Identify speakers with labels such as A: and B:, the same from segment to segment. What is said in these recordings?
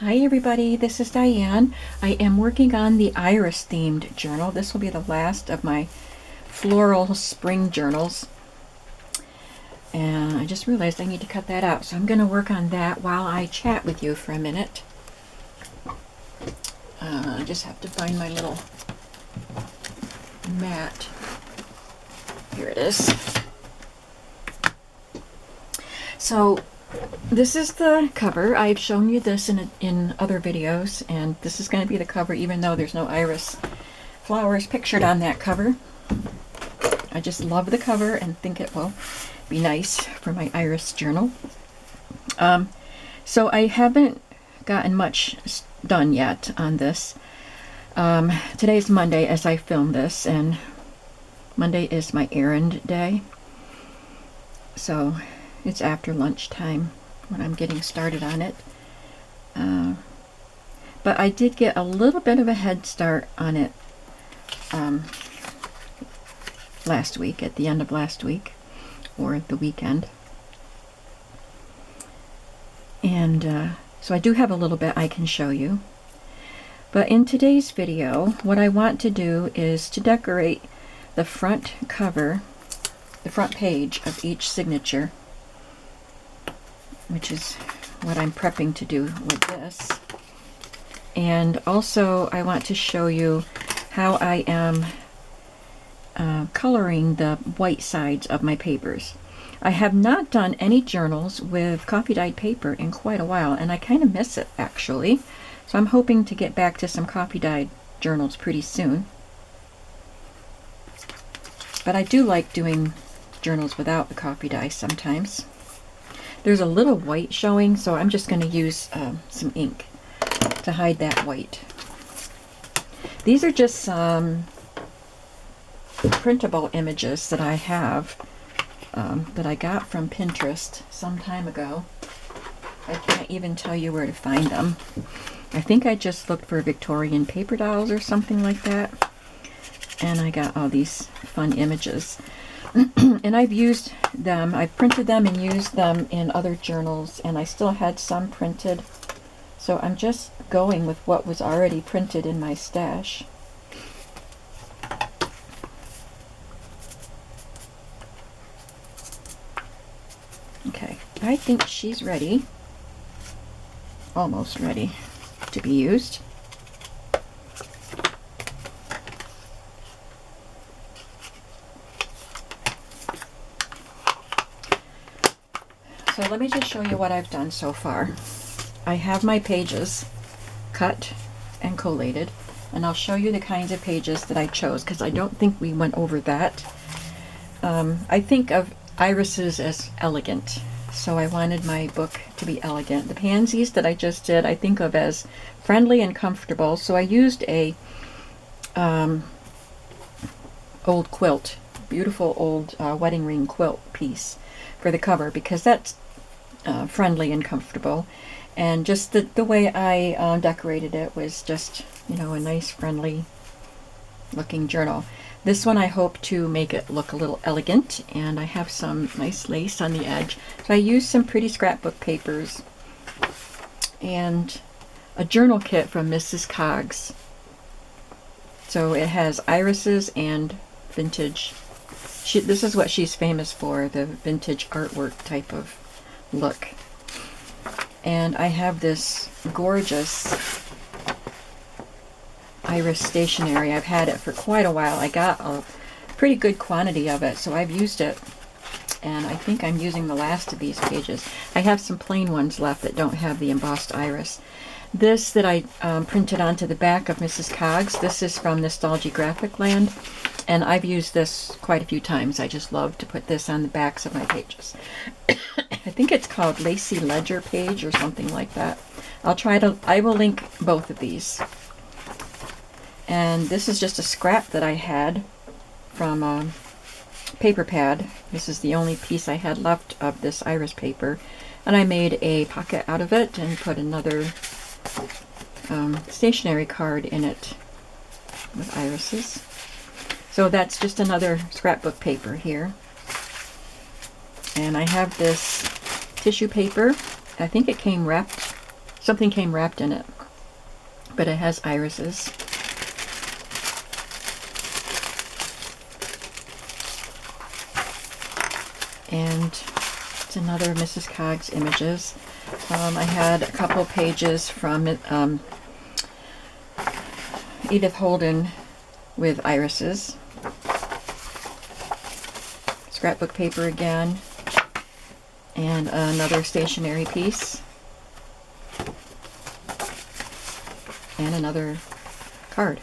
A: Hi everybody, this is Diane. I am working on the iris themed journal. This will be the last of my floral spring journals. And I just realized I need to cut that out, so I'm going to work on that while I chat with you for a minute. I just have to find my little mat. Here it is. So this is the cover. I've shown you this in other videos, and this is going to be the cover even though there's no iris flowers pictured on that cover. I just love the cover and think it will be nice for my iris journal. So I haven't gotten much done yet on this. Today's Monday as I film this, and Monday is my errand day. So it's after lunchtime when I'm getting started on it. But I did get a little bit of a head start on it last week, at the end of last week, or the weekend. And so I do have a little bit I can show you. But in today's video, what I want to do is to decorate the front cover, the front page of each signature, which is what I'm prepping to do with this. And also I want to show you how I am coloring the white sides of my papers. I have not done any journals with coffee dyed paper in quite a while, and I kind of miss it actually. So I'm hoping to get back to some coffee dyed journals pretty soon. But I do like doing journals without the coffee dye sometimes. There's a little white showing, so I'm just going to use some ink to hide that white. These are just some printable images that I have that I got from Pinterest some time ago. I can't even tell you where to find them. I think I just looked for Victorian paper dolls or something like that, and I got all these fun images. And I've used them, I've printed them and used them in other journals, and I still had some printed. So I'm just going with what was already printed in my stash. Okay, I think she's ready, almost ready to be used. So let me just show you what I've done so far. I have my pages cut and collated, and I'll show you the kinds of pages that I chose because I don't think we went over that. I think of irises as elegant, so I wanted my book to be elegant. The pansies that I just did I think of as friendly and comfortable, so I used a old quilt, beautiful old wedding ring quilt piece for the cover because that's friendly and comfortable. And just the way I decorated it was just, you know, a nice friendly looking journal. This one I hope to make it look a little elegant, and I have some nice lace on the edge. So I used some pretty scrapbook papers and a journal kit from Mrs. Coggs. So it has irises and vintage. This is what she's famous for, the vintage artwork type of look. And I have this gorgeous iris stationery. I've had it for quite a while. I got a pretty good quantity of it, so I've used it, and I think I'm using the last of these pages. I have some plain ones left that don't have the embossed iris. This that I printed onto the back of Mrs. Coggs, this is from Nostalgia Graphic Land, and I've used this quite a few times. I just love to put this on the backs of my pages. I think it's called Lacy Ledger Page or something like that. I will link both of these. And this is just a scrap that I had from paper pad. This is the only piece I had left of this iris paper. And I made a pocket out of it and put another stationery card in it with irises. So that's just another scrapbook paper here. And I have this tissue paper. I think it came wrapped something came wrapped in it, but it has irises. And it's another Mrs. Coggs images. I had a couple pages from Edith Holden with irises. Scrapbook paper again. And another stationery piece. And another card.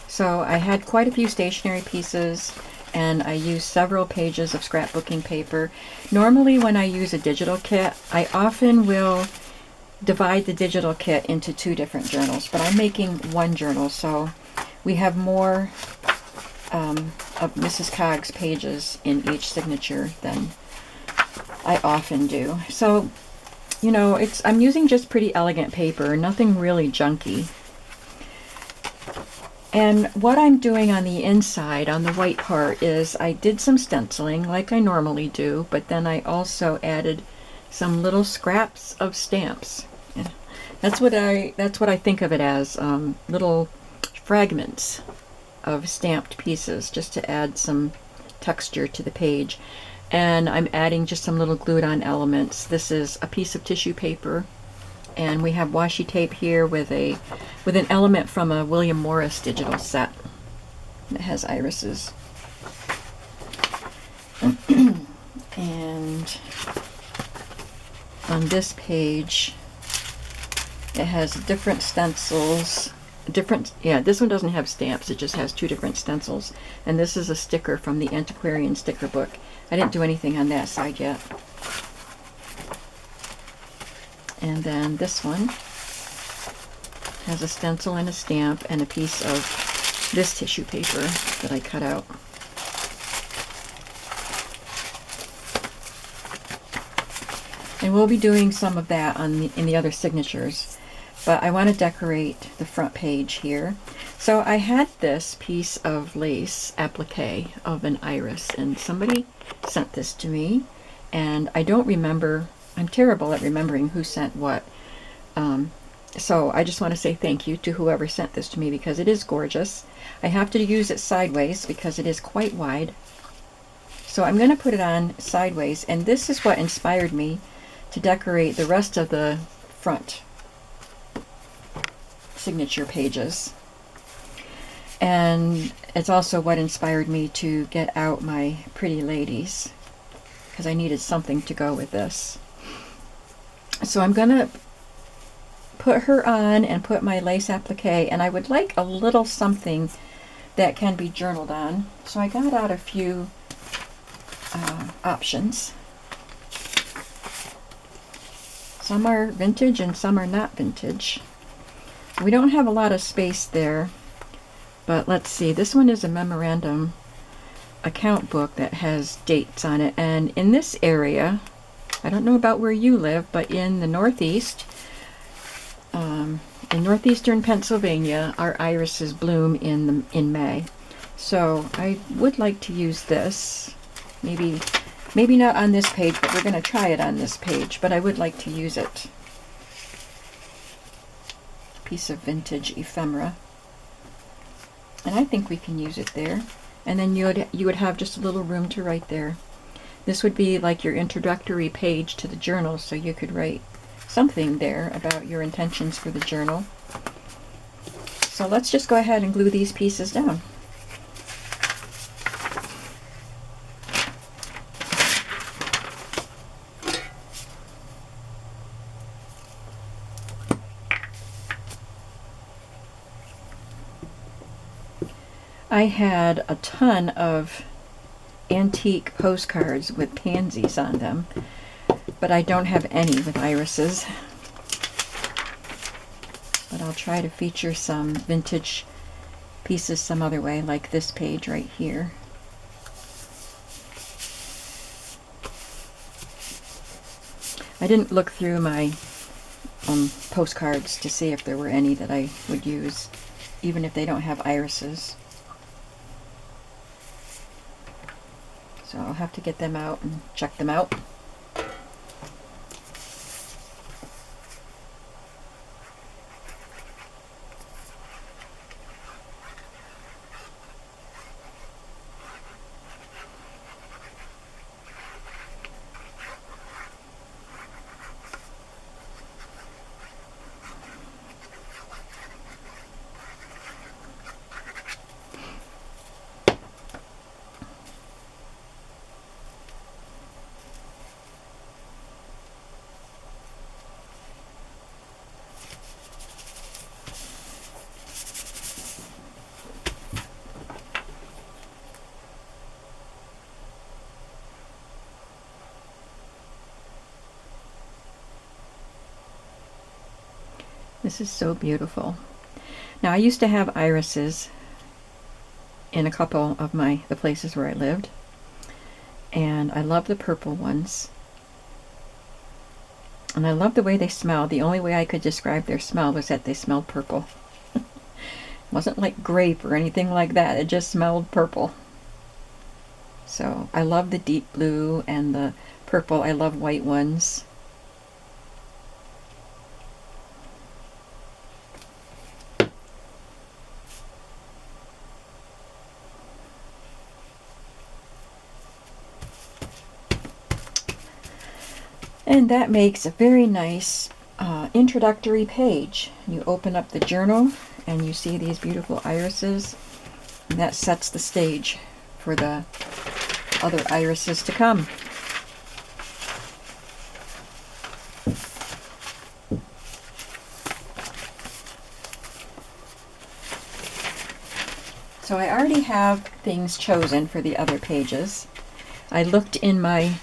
A: So I had quite a few stationery pieces, and I used several pages of scrapbooking paper. Normally when I use a digital kit, I often will divide the digital kit into 2 different journals, but I'm making one journal, so we have more of Mrs. Coggs pages in each signature than I often do. So, you know, I'm using just pretty elegant paper, nothing really junky. And what I'm doing on the inside, on the white part, is I did some stenciling like I normally do, but then I also added some little scraps of stamps. Yeah. That's what I think of it as, little fragments of stamped pieces, just to add some texture to the page. And I'm adding just some little glued on elements. This is a piece of tissue paper, and we have washi tape here with an element from a William Morris digital set that has irises. And on this page it has different stencils, this one doesn't have stamps, it just has 2 different stencils, and this is a sticker from the antiquarian sticker book. I didn't do anything on that side yet. And then this one has a stencil and a stamp and a piece of this tissue paper that I cut out. And we'll be doing some of that in the other signatures, but I want to decorate the front page here. So I had this piece of lace applique of an iris, and somebody sent this to me, and I don't remember. I'm terrible at remembering who sent what. So I just want to say thank you to whoever sent this to me, because it is gorgeous. I have to use it sideways because it is quite wide. So I'm going to put it on sideways, and this is what inspired me to decorate the rest of the front signature pages. And it's also what inspired me to get out my pretty ladies, because I needed something to go with this. So I'm going to put her on and put my lace applique, and I would like a little something that can be journaled on. So I got out a few options. Some are vintage and some are not vintage. We don't have a lot of space there, but let's see. This one is a memorandum account book that has dates on it, and in this area, I don't know about where you live, but in the Northeast, in northeastern Pennsylvania, our irises bloom in May. So I would like to use this. Maybe not on this page, but we're going to try it on this page. But I would like to use it. Piece of vintage ephemera, and I think we can use it there. And then you would have just a little room to write there. This would be like your introductory page to the journal, so you could write something there about your intentions for the journal. So let's just go ahead and glue these pieces down. I had a ton of antique postcards with pansies on them, but I don't have any with irises. But I'll try to feature some vintage pieces some other way, like this page right here. I didn't look through my postcards to see if there were any that I would use, even if they don't have irises. So I'll have to get them out and check them out. This is so beautiful. Now, I used to have irises in a couple of the places where I lived, and I love the purple ones. And I love the way they smell. The only way I could describe their smell was that they smelled purple. It wasn't like grape or anything like that. It just smelled purple. So I love the deep blue and the purple. I love white ones. And that makes a very nice introductory page. You open up the journal and you see these beautiful irises, and that sets the stage for the other irises to come. So I already have things chosen for the other pages. I looked in my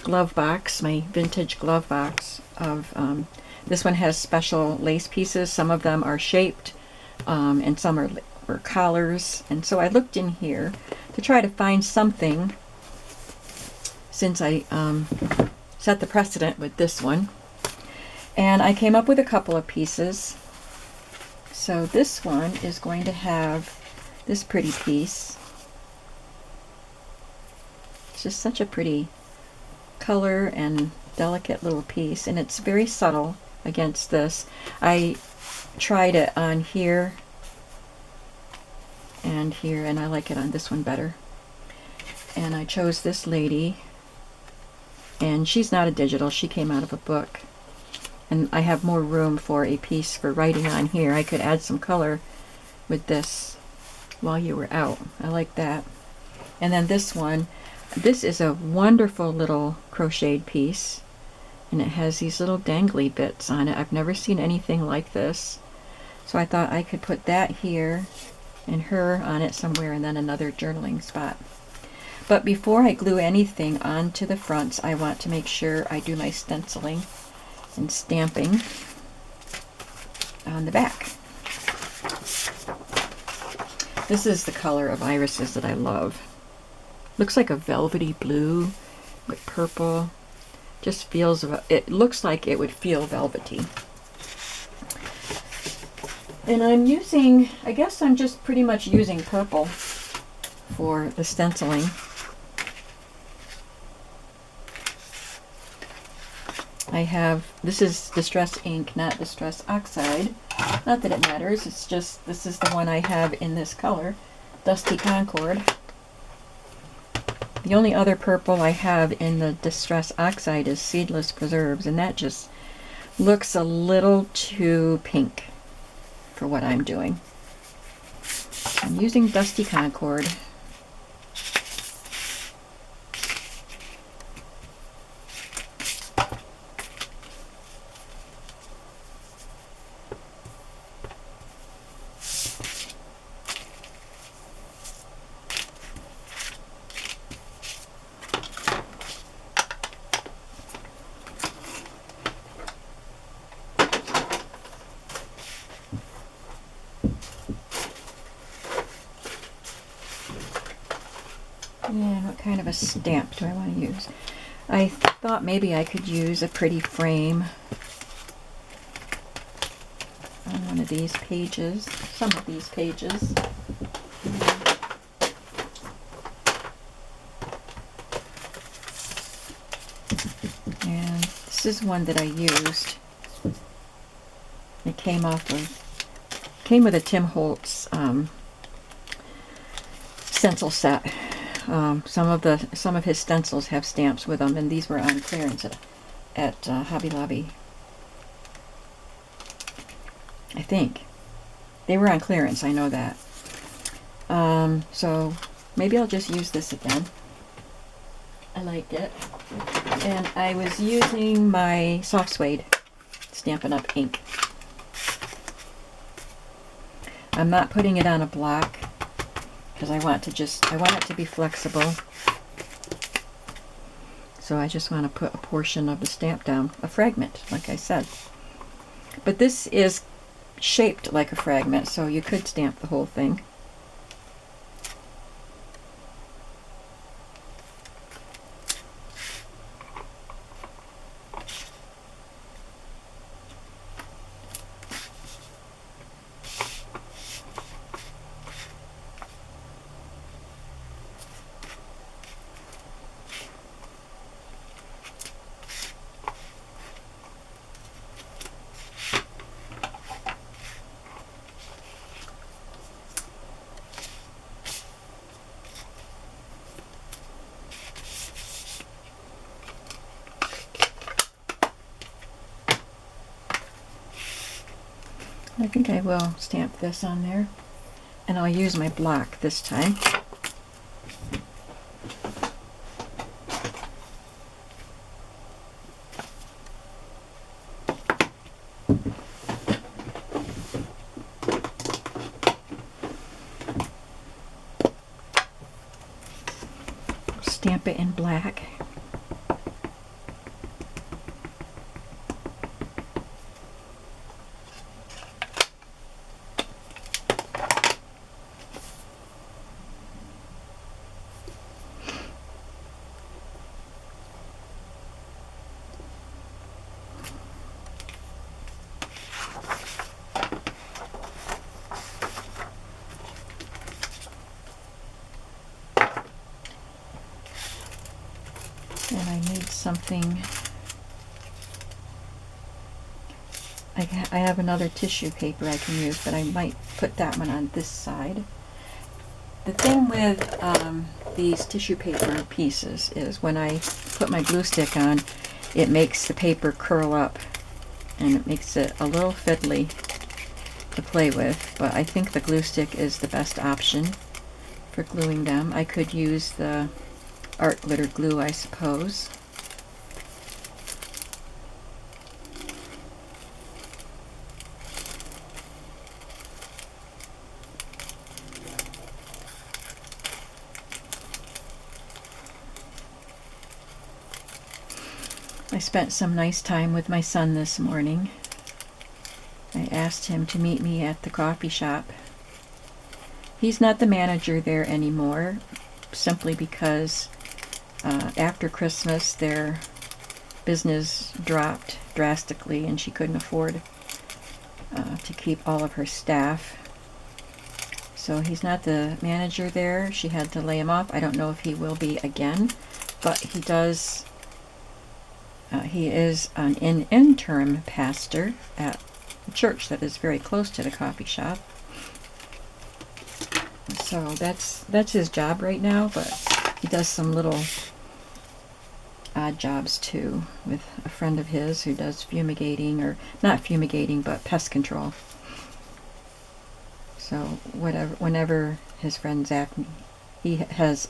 A: glove box, my vintage glove box of this one has special lace pieces. Some of them are shaped and some are collars, and so I looked in here to try to find something, since I set the precedent with this one, and I came up with a couple of pieces. So this one is going to have this pretty piece. It's just such a pretty color and delicate little piece, and it's very subtle against this. I tried it on here and here, and I like it on this one better. And I chose this lady, and she's not a digital, she came out of a book. And I have more room for a piece for writing on here. I could add some color with this while you were out. I like that. And then this one, this is a wonderful little crocheted piece, and it has these little dangly bits on it. I've never seen anything like this. So I thought I could put that here and her on it somewhere, and then another journaling spot. But before I glue anything onto the fronts, I want to make sure I do my stenciling and stamping on the back. This is the color of irises that I love. Looks like a velvety blue with purple. Just feels, it looks like it would feel velvety. And I'm using, I guess I'm just pretty much using purple for the stenciling. I have, this is Distress ink, not Distress oxide. Not that it matters, it's just, this is the one I have in this color, Dusty Concord. The only other purple I have in the Distress oxide is Seedless Preserves, and that just looks a little too pink for what I'm doing. I'm using Dusty Concord. Yeah, what kind of a stamp do I want to use? I thought maybe I could use a pretty frame on one of these pages, some of these pages. And this is one that I used. It came with a Tim Holtz stencil set. Some of his stencils have stamps with them, and these were on clearance at Hobby Lobby. I think they were on clearance. I know that. So maybe I'll just use this again. I liked it, and I was using my soft suede Stampin' Up! Ink. I'm not putting it on a block, because I want it to be flexible. So I just want to put a portion of the stamp down, a fragment, like I said. But this is shaped like a fragment, so you could stamp the whole thing. I think I will stamp this on there, and I'll use my block this time. Stamp it in black. And I need something. I have another tissue paper I can use, but I might put that one on this side. The thing with these tissue paper pieces is when I put my glue stick on, it makes the paper curl up, and it makes it a little fiddly to play with, but I think the glue stick is the best option for gluing them. I could use the art glitter glue, I suppose. I spent some nice time with my son this morning. I asked him to meet me at the coffee shop. He's not the manager there anymore, simply because after Christmas their business dropped drastically and she couldn't afford to keep all of her staff. So he's not the manager there. She had to lay him off. I don't know if he will be again, but he does. He is an interim pastor at a church that is very close to the coffee shop. So that's his job right now, but he does some little odd jobs too with a friend of his who does fumigating, or not fumigating, but pest control. So whenever his friends ask me, he has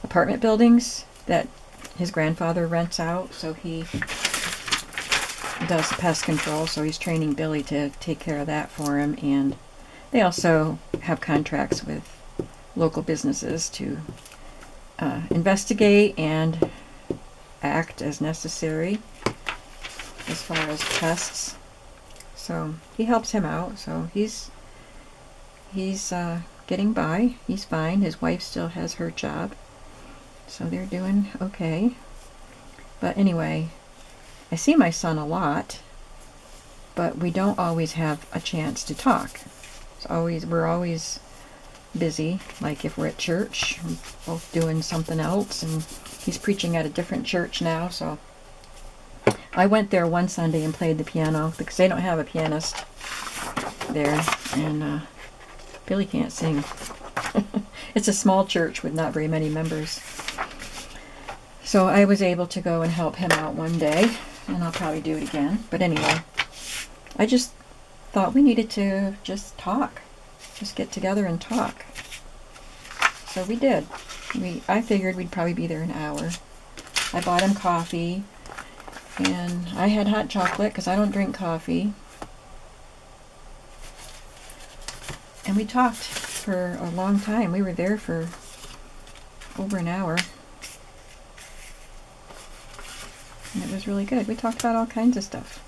A: apartment buildings that his grandfather rents out, so he does pest control, so he's training Billy to take care of that for him. And they also have contracts with local businesses to investigate and act as necessary as far as pests. So he helps him out, so he's getting by. He's fine. His wife still has her job, so they're doing okay. But anyway, I see my son a lot, but we don't always have a chance to talk. We're always busy. Like if we're at church, we're both doing something else, and he's preaching at a different church now, so I went there one Sunday and played the piano because they don't have a pianist there, and Billy can't sing. It's a small church with not very many members. So I was able to go and help him out one day, and I'll probably do it again. But anyway, I just thought we needed to just talk. Just get together and talk. So we did. I figured we'd probably be there an hour. I bought him coffee, and I had hot chocolate because I don't drink coffee. And we talked for a long time. We were there for over an hour. And it was really good. We talked about all kinds of stuff.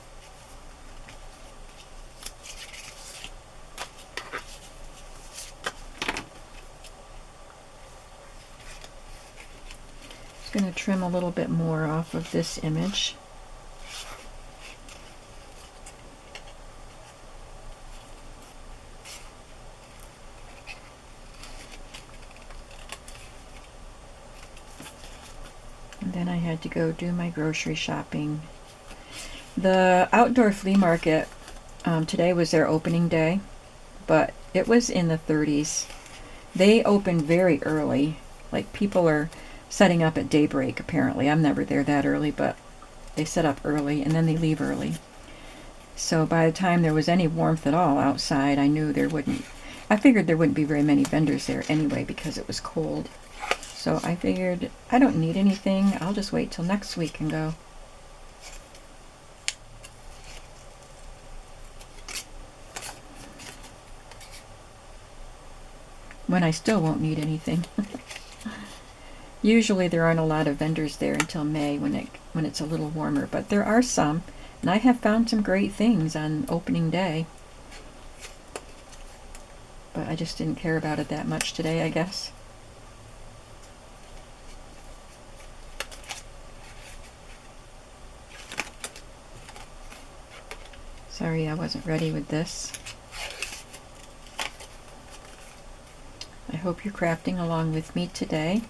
A: going to trim a little bit more off of this image. And then I had to go do my grocery shopping. The outdoor flea market, today was their opening day, but it was in the 30s. They open very early. Like, people are setting up at daybreak, apparently. I'm never there that early, but they set up early and then they leave early. So by the time there was any warmth at all outside, I figured there wouldn't be very many vendors there anyway because it was cold. So I figured I don't need anything. I'll just wait till next week and go. When I still won't need anything. Usually there aren't a lot of vendors there until May when it's a little warmer, but there are some, and I have found some great things on opening day. But I just didn't care about it that much today, I guess. Sorry I wasn't ready with this. I hope you're crafting along with me today.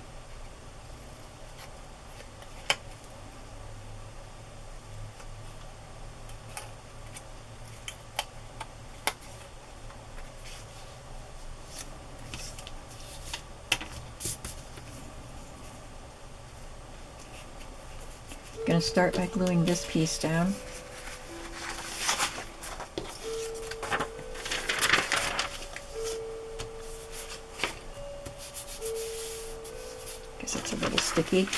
A: I'm going to start by gluing this piece down. Guess it's a little sticky.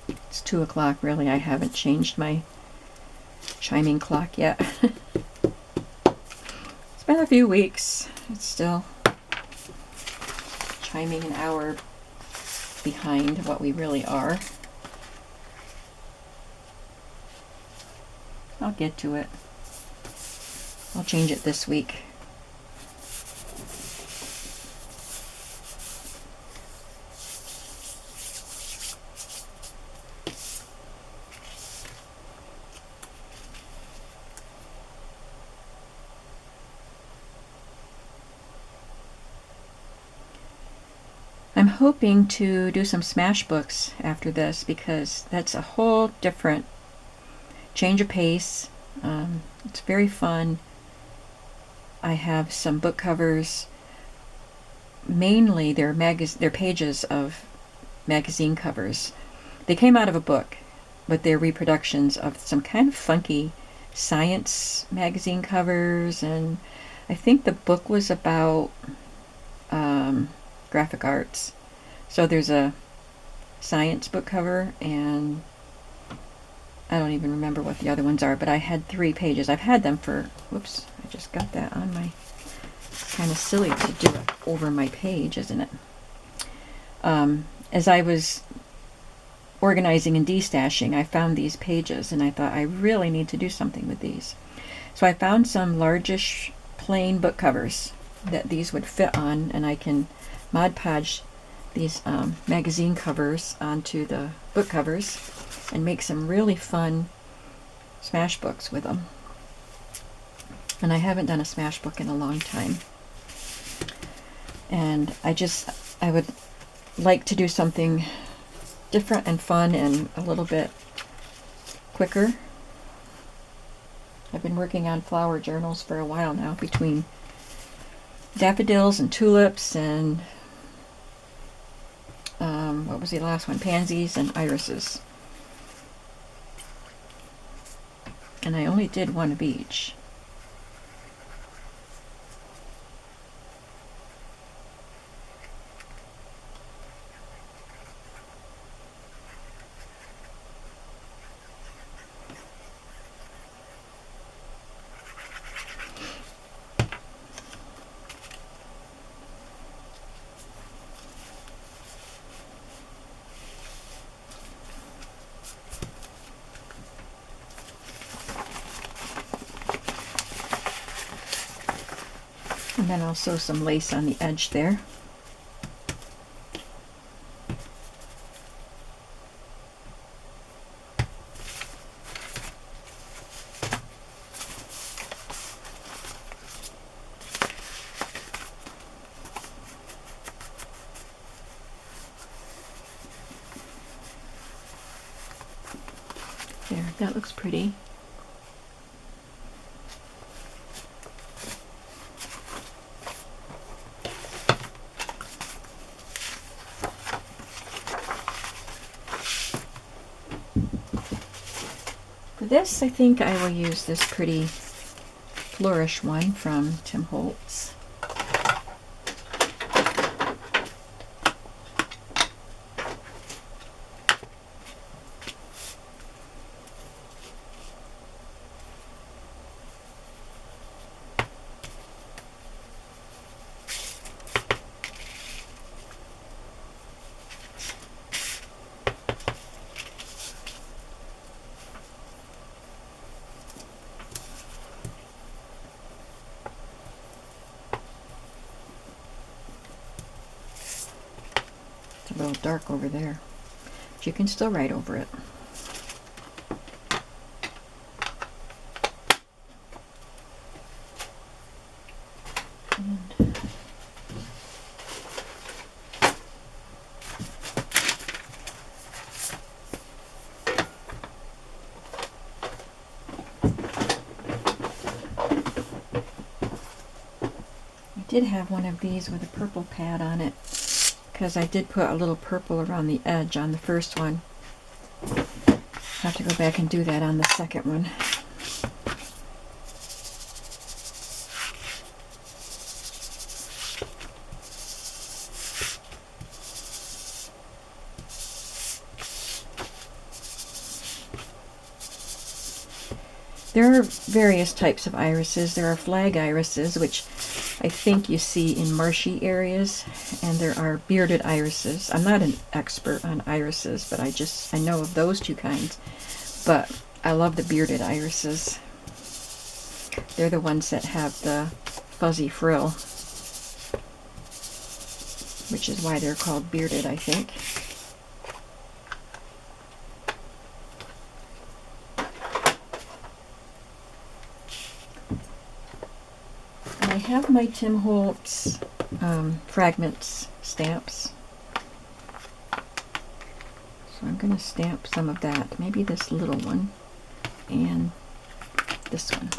A: It's 2 o'clock, really. I haven't changed my chiming clock yet. It's been a few weeks. It's still chiming an hour behind what we really are. I'll get to it. I'll change it this week. I'm hoping to do some smash books after this because that's a whole different change of pace. It's very fun. I have some book covers. Mainly they're pages of magazine covers. They came out of a book, but they're reproductions of some kind of funky science magazine covers, and I think the book was about graphic arts. So there's a science book cover, and I don't even remember what the other ones are, but I had 3 pages. I've had them for, whoops, I just got that on my, kind of silly to do it over my page, isn't it? As I was organizing and destashing, I found these pages, and I thought I really need to do something with these. So I found some largish plain book covers that these would fit on, and I can Mod Podge these magazine covers onto the book covers and make some really fun smash books with them. And I haven't done a smash book in a long time. And I would like to do something different and fun and a little bit quicker. I've been working on flower journals for a while now, between daffodils and tulips and what was the last one? Pansies and irises. And I only did one of each. And then I'll sew some lace on the edge there. There, that looks pretty. For this, I think I will use this pretty flourish one from Tim Holtz. It's a little dark over there, but you can still write over it. And I did have one of these with a purple pad on it, because I did put a little purple around the edge on the first one. Have to go back and do that on the second one. There are various types of irises. There are flag irises, which I think you see in marshy areas, and there are bearded irises. I'm not an expert on irises, but I know of those two kinds. But I love the bearded irises. They're the ones that have the fuzzy frill, which is why they're called bearded, I think. I have my Tim Holtz fragments stamps, so I'm going to stamp some of that, maybe this little one and this one.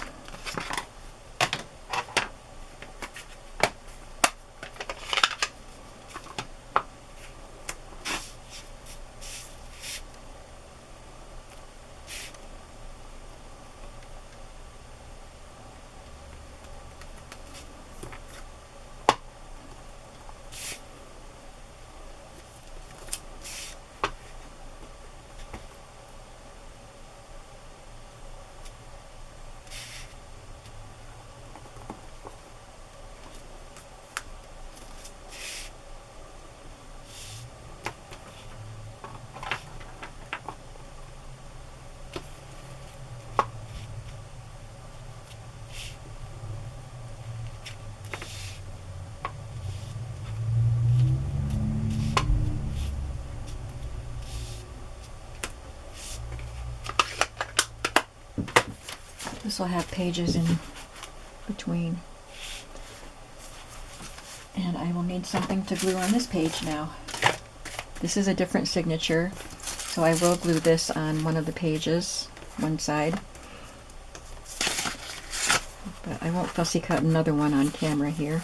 A: This will have pages in between. And I will need something to glue on this page now. This is a different signature, so I will glue this on one of the pages, one side. But I won't fussy cut another one on camera here.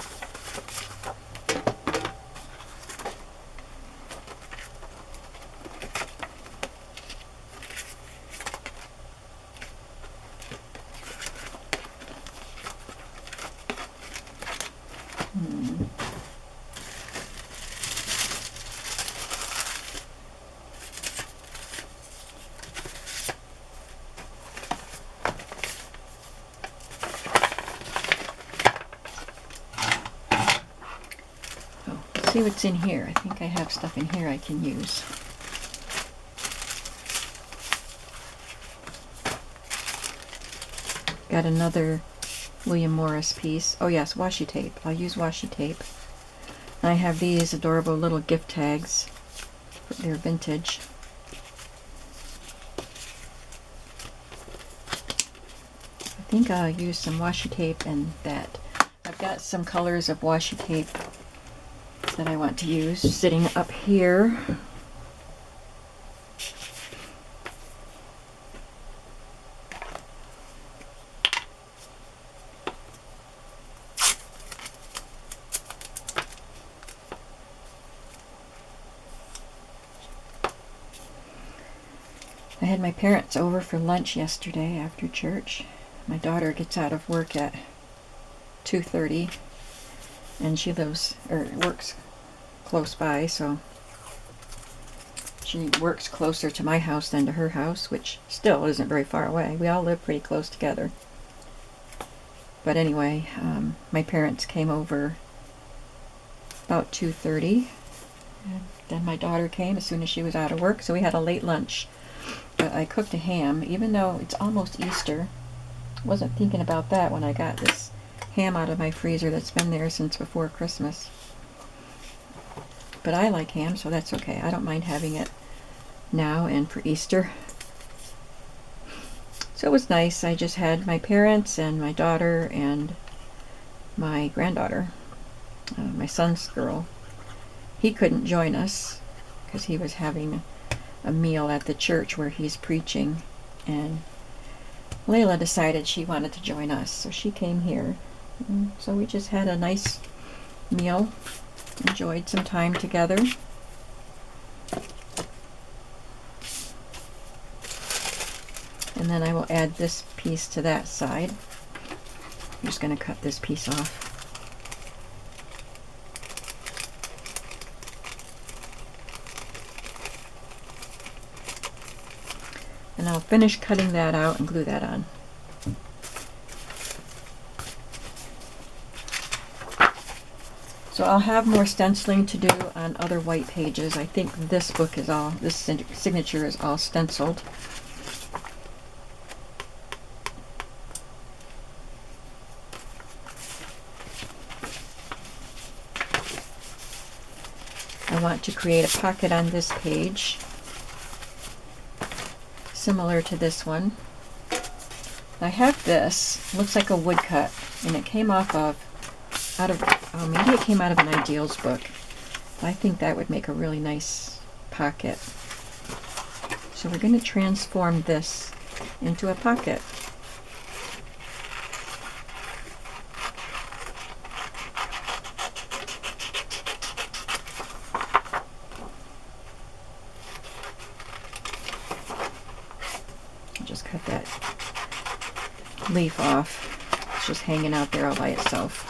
A: See what's in here. I think I have stuff in here I can use. Got another William Morris piece. Oh yes, washi tape. I'll use washi tape. I have these adorable little gift tags. They're vintage. I think I'll use some washi tape and that. I've got some colors of washi tape that I want to use sitting up here. I had my parents over for lunch yesterday after church. My daughter gets out of work at 2:30, and she works close by, so she works closer to my house than to her house, which still isn't very far away. We all live pretty close together. But anyway, my parents came over about 2:30, and then my daughter came as soon as she was out of work, so we had a late lunch. But I cooked a ham, even though it's almost Easter. Wasn't thinking about that when I got this ham out of my freezer that's been there since before Christmas. But I like ham, so that's okay. I don't mind having it now and for Easter. So it was nice. I just had my parents and my daughter and my granddaughter, my son's girl. He couldn't join us because he was having a meal at the church where he's preaching, and Layla decided she wanted to join us, so she came here. So we just had a nice meal, enjoyed some time together. And then I will add this piece to that side. I'm just going to cut this piece off. And I'll finish cutting that out and glue that on. So I'll have more stenciling to do on other white pages. I think this book is all, this signature is all stenciled. I want to create a pocket on this page, similar to this one. I have this, looks like a woodcut, and it came maybe it came out of an Ideals book. I think that would make a really nice pocket. So we're going to transform this into a pocket. Just cut that leaf off. It's just hanging out there all by itself.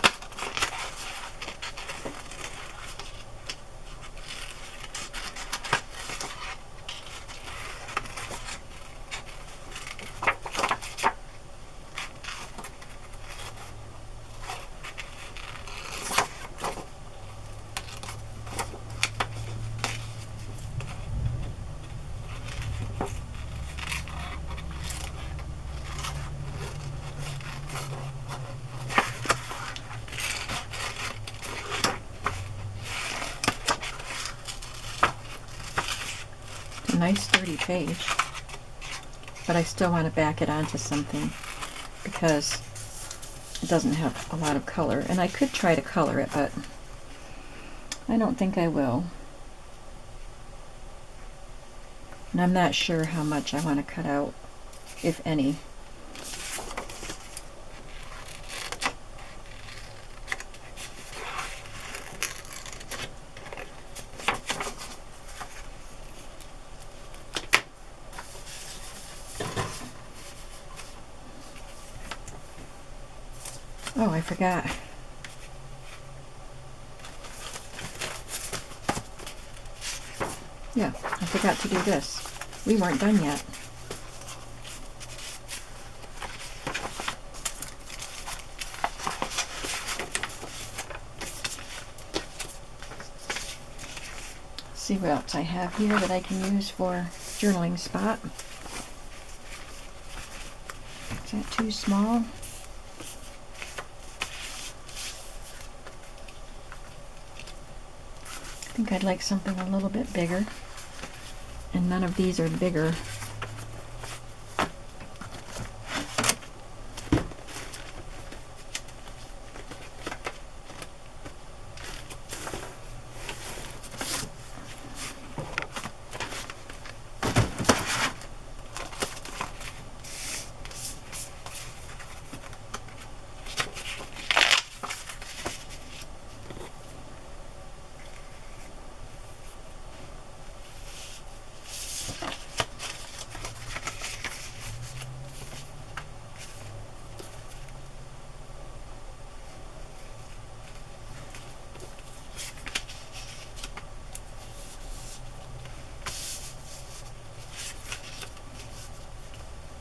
A: Nice sturdy page, but I still want to back it onto something because it doesn't have a lot of color, and I could try to color it, but I don't think I will. And I'm not sure how much I want to cut out, if any. Oh, I forgot. Yeah, I forgot to do this. We weren't done yet. Let's see what else I have here that I can use for journaling spot. Is that too small? I think I'd like something a little bit bigger, and none of these are bigger.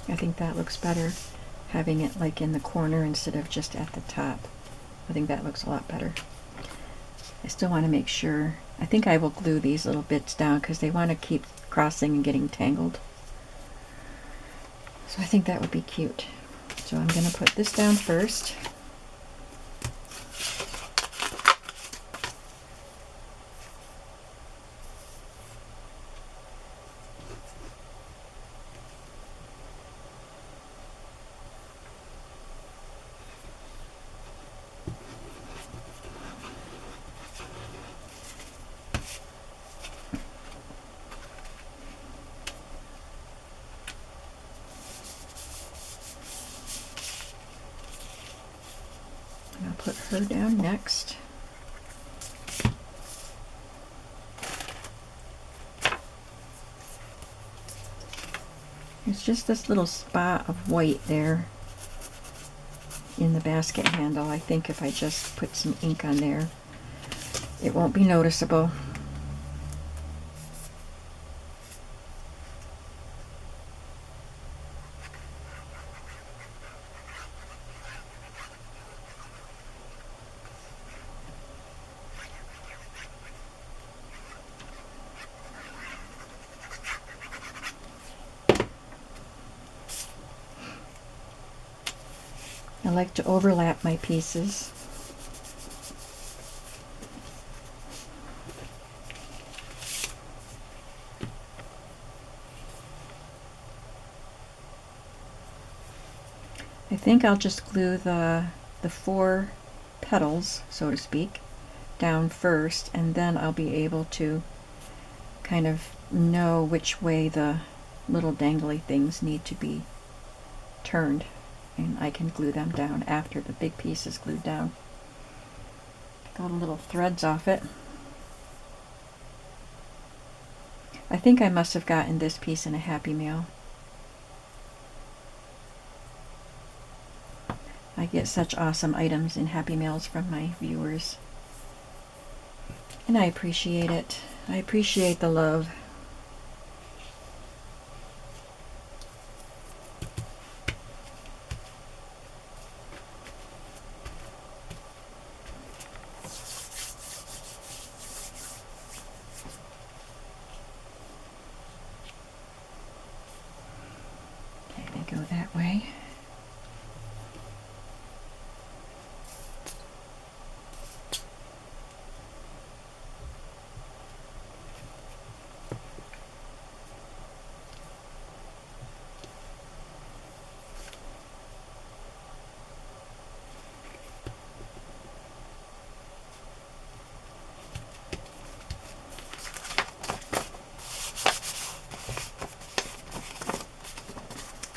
A: I think that looks better, having it like in the corner instead of just at the top. I think that looks a lot better. I still want to make sure, I think I will glue these little bits down because they want to keep crossing and getting tangled. So I think that would be cute. So I'm going to put this down first. I'll put her down next. It's just this little spot of white there in the basket handle. I think if I just put some ink on there, it won't be noticeable. I like to overlap my pieces. I think I'll just glue the 4 petals, so to speak, down first, and then I'll be able to kind of know which way the little dangly things need to be turned, and I can glue them down after the big piece is glued down. Got the little threads off it. I think I must have gotten this piece in a Happy Mail. I get such awesome items in Happy Mails from my viewers, and I appreciate it. I appreciate the love. Okay, they go that way.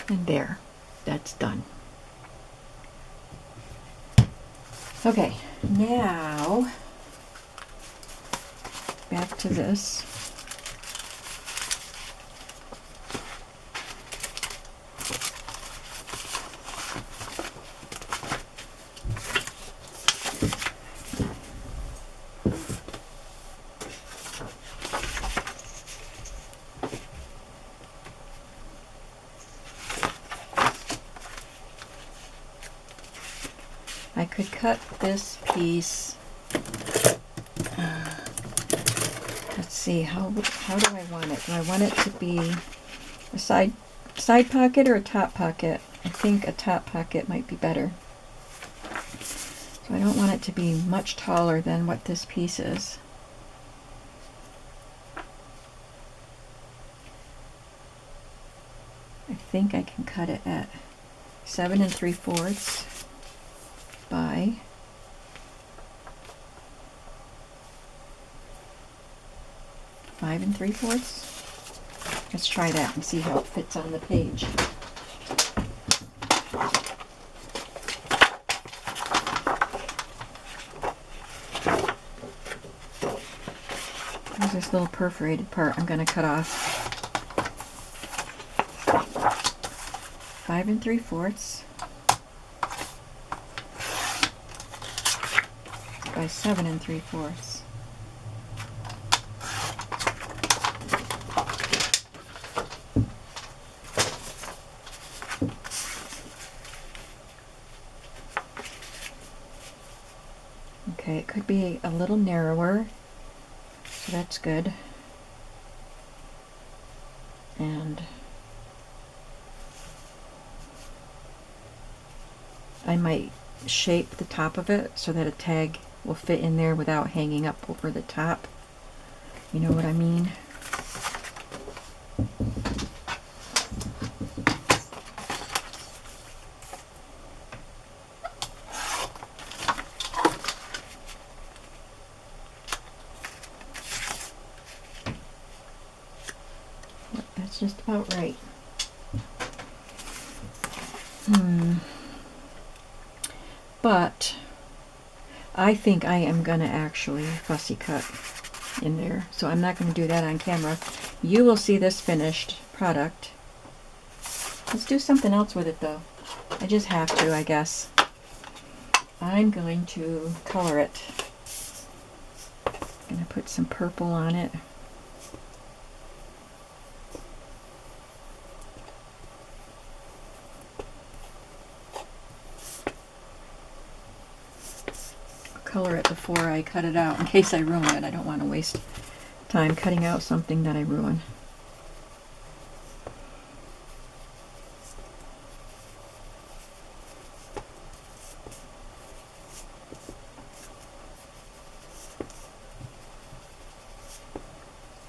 A: And there, that's done. Okay, now back to this. I could cut this piece. Let's see, how do I want it? Do I want it to be a side pocket or a top pocket? I think a top pocket might be better. So I don't want it to be much taller than what this piece is. I think I can cut it at 7 3/4 by 5 3/4. Let's try that and see how it fits on the page. There's this little perforated part I'm going to cut off. 5 3/4 by 7 3/4. Okay, it could be a little narrower, so that's good. And I might shape the top of it so that a tag will fit in there without hanging up over the top. You know what I mean? That's just about right. But I think I am going to actually fussy cut in there, so I'm not going to do that on camera. You will see this finished product. Let's do something else with it though. I just have to, I guess. I'm going to color it. I'm going to put some purple on it. Color it before I cut it out in case I ruin it. I don't want to waste time cutting out something that I ruin.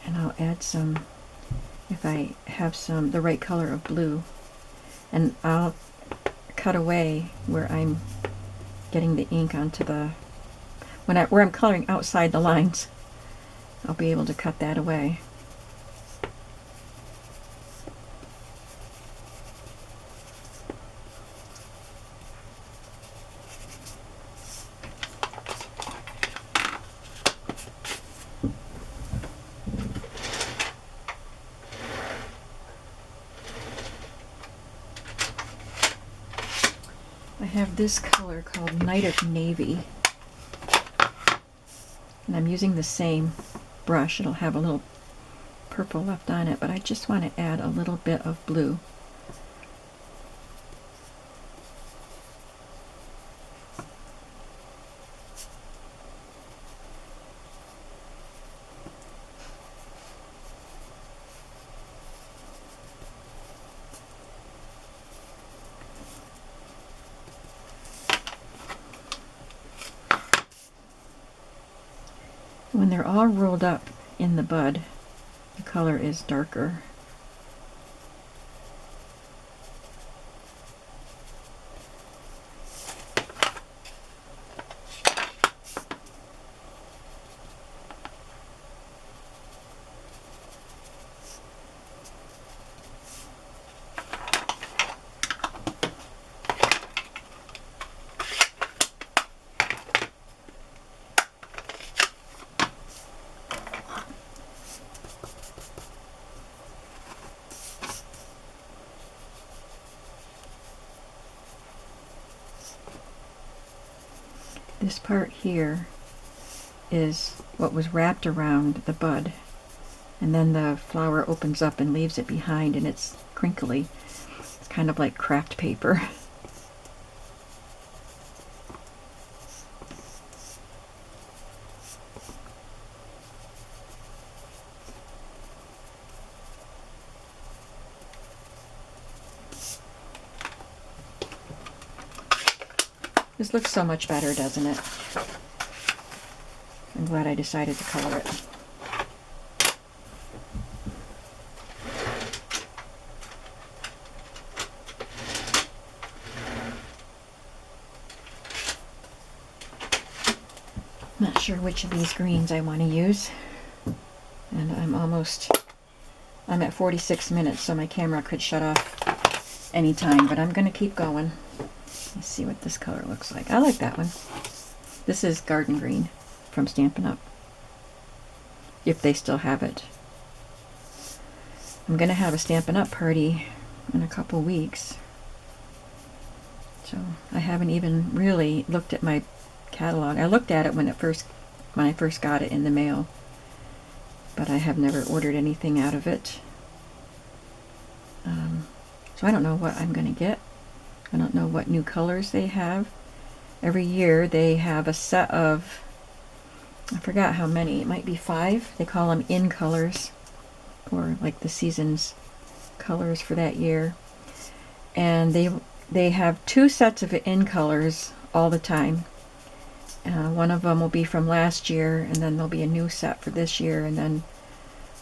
A: And I'll add some, if I have some, the right color of blue, and I'll cut away where I'm getting the ink onto the where I'm coloring outside the lines. I'll be able to cut that away. I have this color called Night of Navy, and I'm using the same brush. It'll have a little purple left on it, but I just want to add a little bit of blue. When they're all rolled up in the bud, the color is darker. This part here is what was wrapped around the bud, and then the flower opens up and leaves it behind, and it's crinkly. It's kind of like craft paper. This looks so much better, doesn't it? I'm glad I decided to color it. sure which of these greens I want to use. And I'm at 46 minutes, so my camera could shut off anytime, but I'm going to keep going. Let's see what this color looks like. I like that one. This is Garden Green from Stampin' Up, if they still have it. I'm going to have a Stampin' Up party in a couple weeks, so I haven't even really looked at my catalog. I looked at it when I first got it in the mail, but I have never ordered anything out of it. So I don't know what I'm going to get. I don't know what new colors they have. Every year they have a set of, I forgot how many, it might be 5. They call them in colors, or like the season's colors for that year. And they have 2 sets of in colors all the time. One of them will be from last year, and then there'll be a new set for this year, and then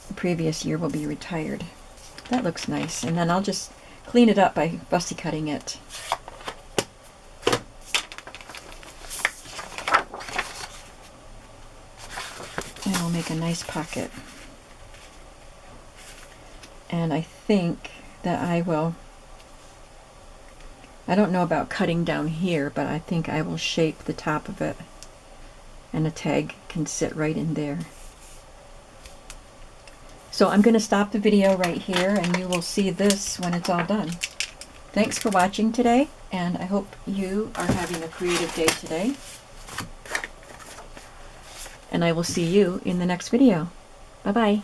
A: the previous year will be retired. That looks nice. And then I'll just clean it up by fussy cutting it. And I'll make a nice pocket. And I think that I don't know about cutting down here, but I think I will shape the top of it, and a tag can sit right in there. So I'm going to stop the video right here, and you will see this when it's all done. Thanks for watching today, and I hope you are having a creative day today. And I will see you in the next video. Bye-bye.